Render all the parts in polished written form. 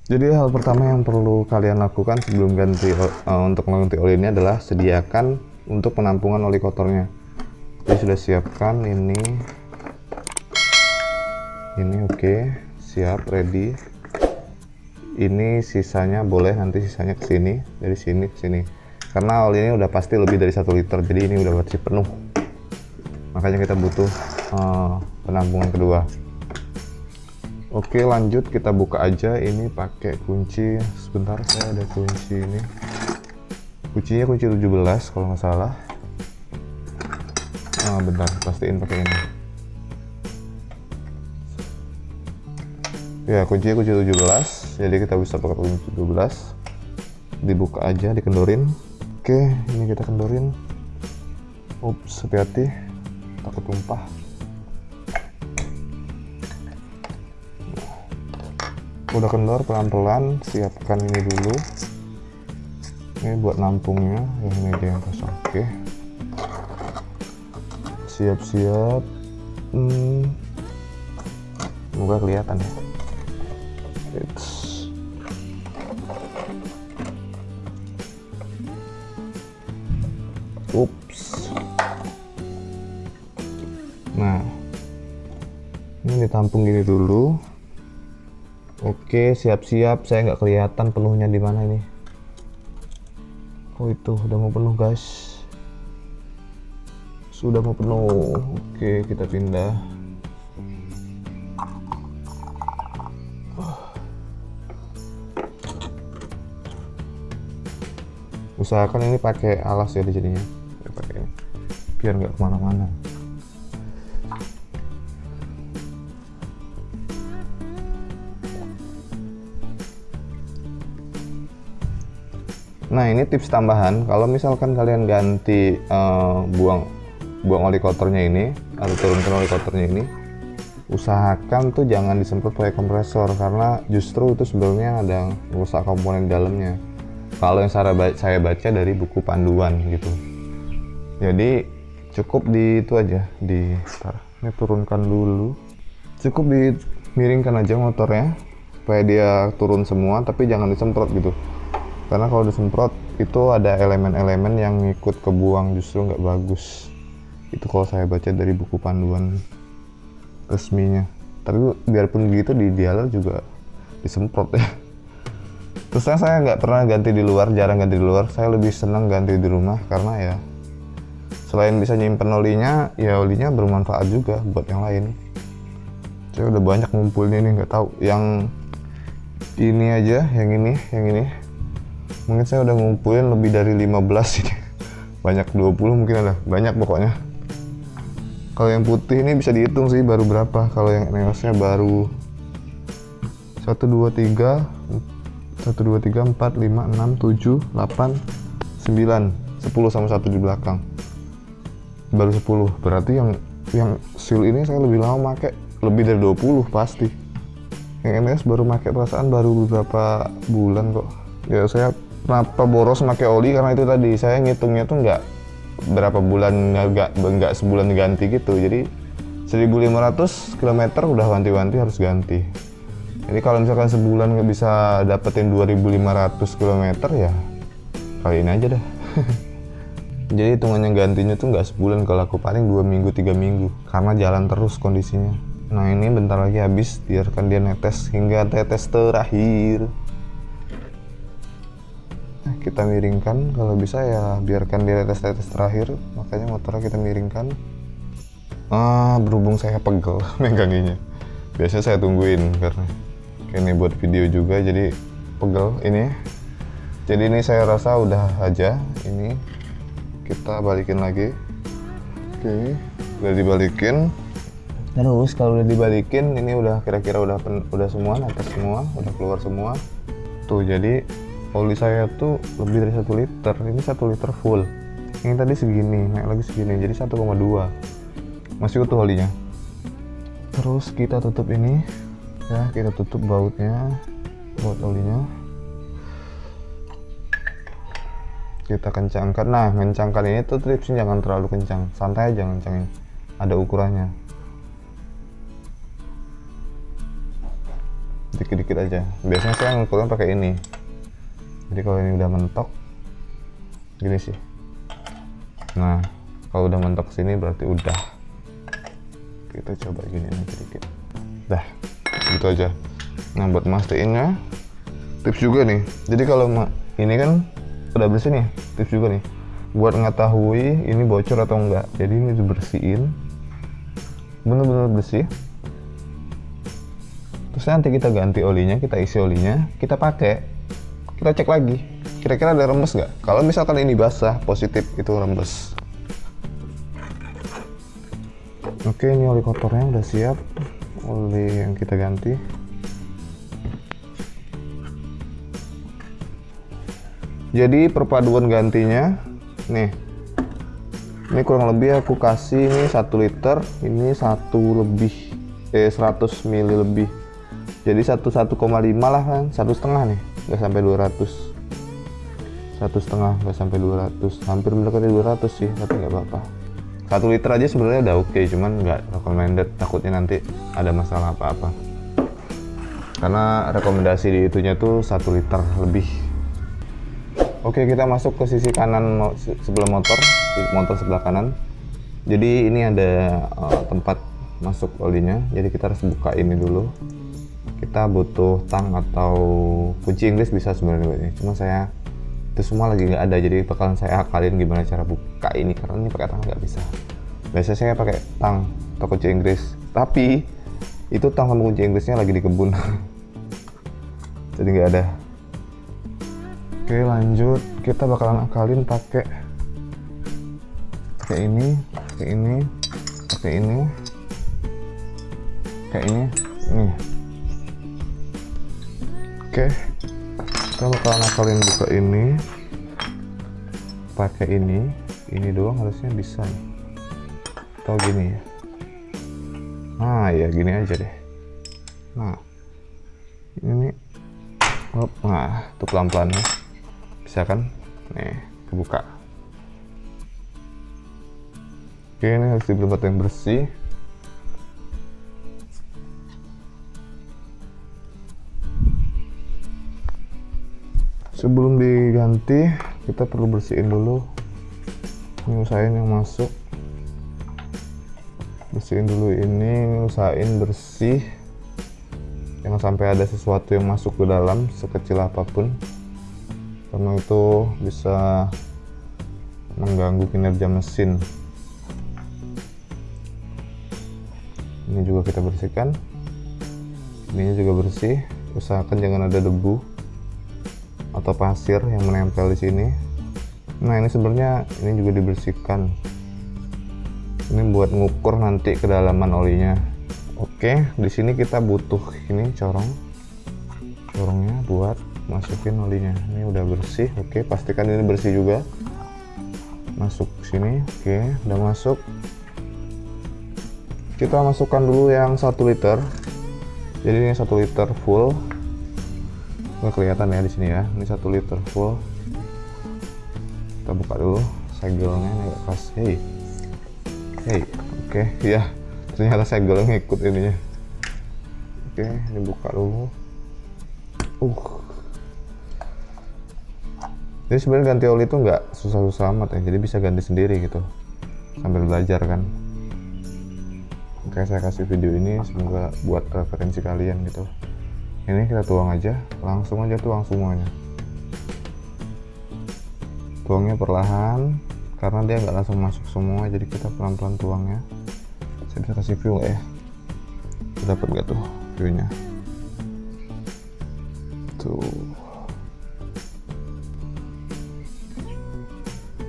Jadi hal pertama yang perlu kalian lakukan sebelum untuk mengganti oli ini adalah sediakan untuk penampungan oli kotornya. Jadi sudah siapkan ini oke, siap, ready. Ini sisanya boleh nanti sisanya ke sini, dari sini ke sini. Karena oli ini udah pasti lebih dari 1 liter, jadi ini udah bersih penuh. Makanya kita butuh penampungan kedua. Oke, lanjut kita buka aja ini pakai kunci. Sebentar, saya ada kunci ini. Kuncinya kunci 17 kalau nggak salah. Bentar, pastiin pakai ini. Ya, kuncinya kunci 17. Jadi kita bisa pakai kunci 12. Dibuka aja, dikendorin. Oke, ini kita kendorin. Ups, hati-hati. Takut tumpah. Udah kendor, pelan-pelan siapkan ini dulu. Ini buat nampungnya, ini dia yang kosong. Oke, siap-siap. Semoga kelihatan ya. Ups. Nah, ini ditampung gini dulu. Oke, siap-siap. Saya nggak kelihatan penuhnya di mana ini. Oh, itu udah mau penuh, guys. Sudah mau penuh. Oke, kita pindah. Usahakan ini pakai alas ya di sininya. Pakai ini biar nggak kemana-mana. Nah, ini tips tambahan, kalau misalkan kalian ganti buang oli kotornya ini atau turunkan oli kotornya ini, usahakan tuh jangan disemprot pakai kompresor karena justru itu sebenarnya ada merusak komponen di dalamnya. Kalau yang saya baca dari buku panduan gitu. Jadi cukup di itu aja, ini turunkan dulu. Cukup dimiringkan aja motornya supaya dia turun semua, tapi jangan disemprot gitu. Karena kalau disemprot itu ada elemen-elemen yang ikut kebuang, justru nggak bagus. Itu kalau saya baca dari buku panduan resminya. Tapi biarpun begitu di dialog juga disemprot ya. Terus saya nggak pernah ganti di luar, jarang ganti di luar. Saya lebih senang ganti di rumah karena ya selain bisa nyimpen olinya, ya olinya bermanfaat juga buat yang lain. Saya udah banyak ngumpulnya nih, nggak tahu yang ini aja, yang ini. Mungkin saya udah ngumpulin lebih dari 15 ini. Banyak 20 mungkin ada. Banyak pokoknya. Kalau yang putih ini bisa dihitung sih baru berapa. Kalau yang neosnya baru 1, 2, 3 4, 5, 6, 7, 8, 9 10 sama 1 di belakang. Baru 10. Berarti yang seal ini saya lebih lama pakai, lebih dari 20 pasti. Yang NS baru pakai perasaan baru beberapa bulan kok. Ya saya kenapa boros pakai oli karena itu tadi saya ngitungnya tuh nggak berapa bulan, nggak sebulan ganti gitu. Jadi 1500 km udah wanti-wanti harus ganti. Jadi kalau misalkan sebulan nggak bisa dapetin 2500 km ya kaliin aja dah. Jadi hitungannya gantinya tuh nggak sebulan, kalau aku paling 2 minggu 3 minggu karena jalan terus kondisinya. Nah, ini bentar lagi habis, biarkan dia netes hingga tetes terakhir. Kita miringkan, kalau bisa ya biarkan dia tetes terakhir, makanya motornya kita miringkan. Berhubung saya pegel meganginya, biasanya saya tungguin karena ini buat video juga jadi pegel ini. Jadi ini saya rasa udah aja, ini kita balikin lagi. Oke, udah dibalikin. Terus kalau udah dibalikin ini udah kira-kira udah semua, netes semua, udah keluar semua tuh. Jadi oli saya tuh lebih dari 1 liter, ini 1 liter full. Ini tadi segini, naik lagi segini, jadi 1,2. Masih utuh olinya. Terus kita tutup ini ya, kita tutup bautnya, baut olinya. Kita kencangkan. Nah, kencangkan ini tuh tripsnya jangan terlalu kencang, santai aja kencangin, ada ukurannya. dikit-dikit aja. Biasanya saya ngukurnya pakai ini. Jadi kalau ini udah mentok gini sih. Nah, kalau udah mentok sini berarti udah. Kita coba gini aja dikit. Dah, gitu aja. Nah, buat masteinnya tips juga nih. Jadi kalau ini kan udah bersih nih, tips juga nih buat mengetahui ini bocor atau enggak. Jadi ini dibersihin, bener-bener bersih. Terus nanti kita ganti olinya, kita isi olinya, kita pakai, kita cek lagi kira-kira ada rembes nggak. Kalau misalkan ini basah, positif itu rembes. Oke, ini oli kotornya udah siap, oli yang kita ganti. Jadi perpaduan gantinya nih, ini kurang lebih aku kasih ini 1 liter, ini 100 ml lebih. Jadi 1,5 lah kan, 1,5 nih, nggak sampai 200. 1,5 nggak sampai 200, hampir mendekati 200 sih, tapi nggak apa-apa. 1 liter aja sebenarnya udah oke, cuman nggak recommended, takutnya nanti ada masalah apa-apa. Karena rekomendasi di itunya tuh 1 liter lebih. Oke, kita masuk ke sisi kanan sebelah motor sebelah kanan. Jadi ini ada tempat masuk olinya, jadi kita harus buka ini dulu. Kita butuh tang atau kunci Inggris bisa sebenarnya ini, cuma saya itu semua lagi nggak ada, jadi bakalan saya akalin gimana cara buka ini, karena ini pakai tang nggak bisa. Biasanya saya pakai tang atau kunci Inggris, tapi itu tang sama kunci Inggrisnya lagi di kebun jadi nggak ada. Oke, lanjut, kita bakalan akalin pakai ini, pakai ini, nih. Oke, kita bakalan akalin buka ini, pakai ini doang harusnya bisa nih. Atau gini ya. Nah, ya gini aja deh. Nah, ini, nah, tuh pelan-pelan ya. Bisa kan? Nih, kebuka. Oke, ini harus di tempat yang bersih. Sebelum diganti, kita perlu bersihin dulu. Ini usahain yang masuk. Bersihin dulu ini, usahain bersih. Jangan sampai ada sesuatu yang masuk ke dalam, sekecil apapun. Karena itu bisa mengganggu kinerja mesin. Ini juga kita bersihkan. Ininya juga bersih. Usahakan jangan ada debu atau pasir yang menempel di sini. Nah, ini sebenarnya ini juga dibersihkan. Ini buat ngukur nanti kedalaman olinya. Oke, di sini kita butuh ini corongnya buat masukin olinya. Ini udah bersih. Oke, pastikan ini bersih juga. Masuk sini. Oke, udah masuk. Kita masukkan dulu yang 1 liter. Jadi ini 1 liter full. Nggak kelihatan ya di sini ya. Ini 1 liter full. Kita buka dulu segelnya agak keras. Hey. Oke, ya. Ternyata segelnya ngikut ininya. Oke, ini buka dulu. Jadi sebenarnya ganti oli itu nggak susah-susah amat ya, jadi bisa ganti sendiri gitu sambil belajar kan. Oke, saya kasih video ini semoga buat referensi kalian gitu. Ini kita tuang aja, langsung aja tuang semuanya. Tuangnya perlahan karena dia nggak langsung masuk semua, jadi kita pelan-pelan tuangnya. Saya bisa kasih view ya, dapat nggak tuh viewnya tuh.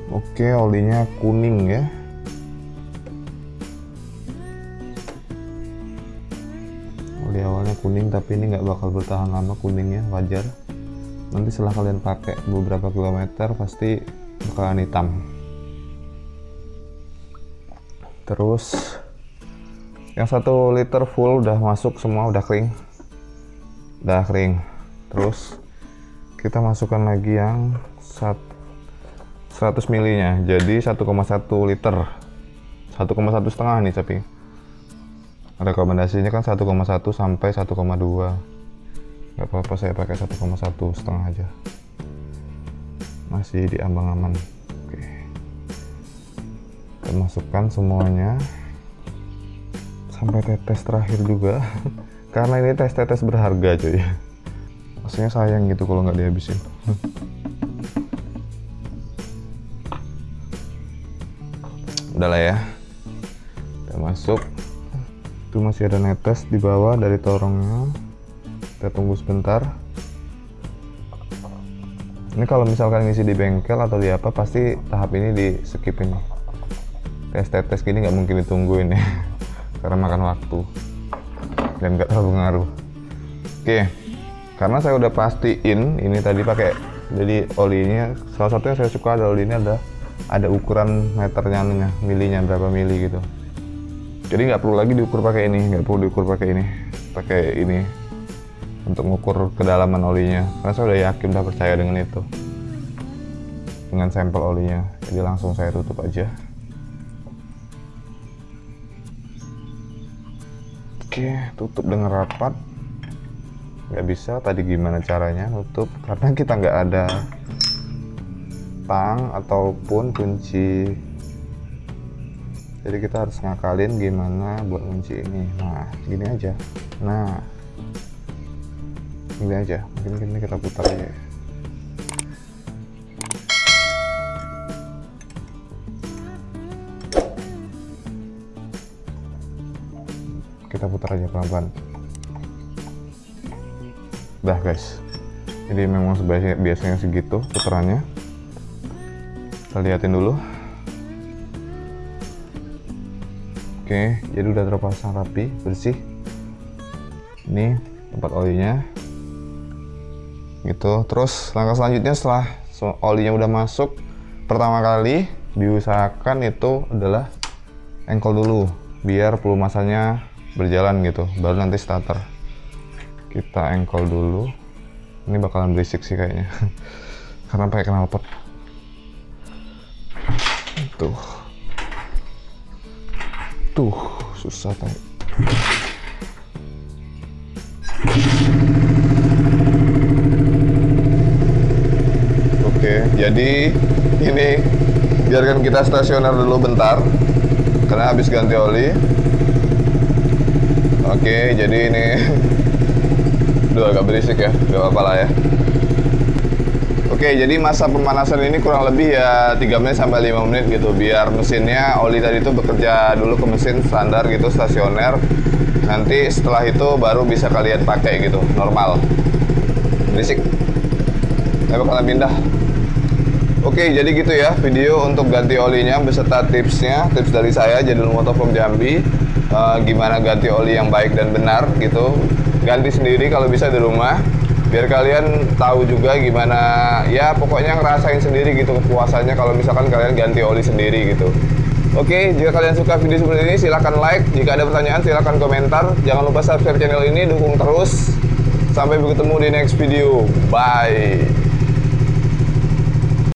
Oke, olinya kuning ya. Oli awalnya kuning, tapi ini nggak bakal bertahan lama kuningnya, wajar. Nanti setelah kalian pakai beberapa kilometer pasti bakalan hitam. Terus yang 1 liter full udah masuk semua, udah kering. Terus kita masukkan lagi yang 100 ml nya, jadi 1,1 liter, 1,1 setengah nih, tapi rekomendasinya kan 1,1 sampai 1,2. Nggak apa-apa saya pakai 1,1 aja, masih di ambang aman. Oke, kita masukkan semuanya sampai tetes terakhir juga karena ini tetes berharga cuy, maksudnya sayang gitu kalau nggak dihabisin. Udah lah ya, udah masuk. Itu masih ada netes di bawah dari torongnya, kita tunggu sebentar. Ini kalau misalkan ngisi di bengkel atau di apa, pasti tahap ini di skip ini. Tes gini nggak mungkin ditungguin ya karena makan waktu dan nggak terlalu ngaruh. Oke, karena saya udah pastiin ini tadi pakai, jadi olinya salah satu yang saya suka ada oli ini ada ukuran meternya, milinya berapa mili gitu. Jadi nggak perlu lagi diukur pakai ini, pakai ini untuk mengukur kedalaman olinya. Karena saya udah yakin, udah percaya dengan itu, dengan sampel olinya. Jadi langsung saya tutup aja. Oke, tutup dengan rapat. Nggak bisa tadi gimana caranya nutup, karena kita nggak ada tang ataupun kunci, jadi kita harus ngakalin gimana buat kunci ini. Nah gini aja, mungkin ini kita putar aja. Kita putar aja pelan-pelan. Udah guys, jadi memang biasanya segitu putarannya. Kita liatin dulu. Oke, jadi udah terpasang rapi, bersih. Ini tempat olinya gitu. Terus langkah selanjutnya setelah olinya udah masuk, pertama kali diusahakan itu adalah engkol dulu biar pelumasannya berjalan gitu, baru nanti starter. Kita engkol dulu. Ini bakalan berisik sih kayaknya karena pakai knalpot. Tuh susah tadi. Oke, jadi ini biarkan kita stasioner dulu bentar karena habis ganti oli. Oke, jadi ini udah agak berisik ya, gak apa-apa lah ya. Oke, jadi masa pemanasan ini kurang lebih ya 3 menit sampai 5 menit gitu, biar mesinnya oli tadi itu bekerja dulu ke mesin standar gitu, stasioner. Nanti setelah itu baru bisa kalian pakai gitu, normal. Berisik, saya bakalan pindah. Oke, jadi gitu ya video untuk ganti olinya beserta tipsnya, tips dari saya Jadul Motovlog Jambi. Gimana ganti oli yang baik dan benar gitu, ganti sendiri kalau bisa di rumah, biar kalian tahu juga gimana ya, pokoknya ngerasain sendiri gitu kepuasannya kalau misalkan kalian ganti oli sendiri gitu. Oke, jika kalian suka video seperti ini silahkan like, jika ada pertanyaan silahkan komentar, jangan lupa subscribe channel ini, dukung terus. Sampai bertemu di next video, bye.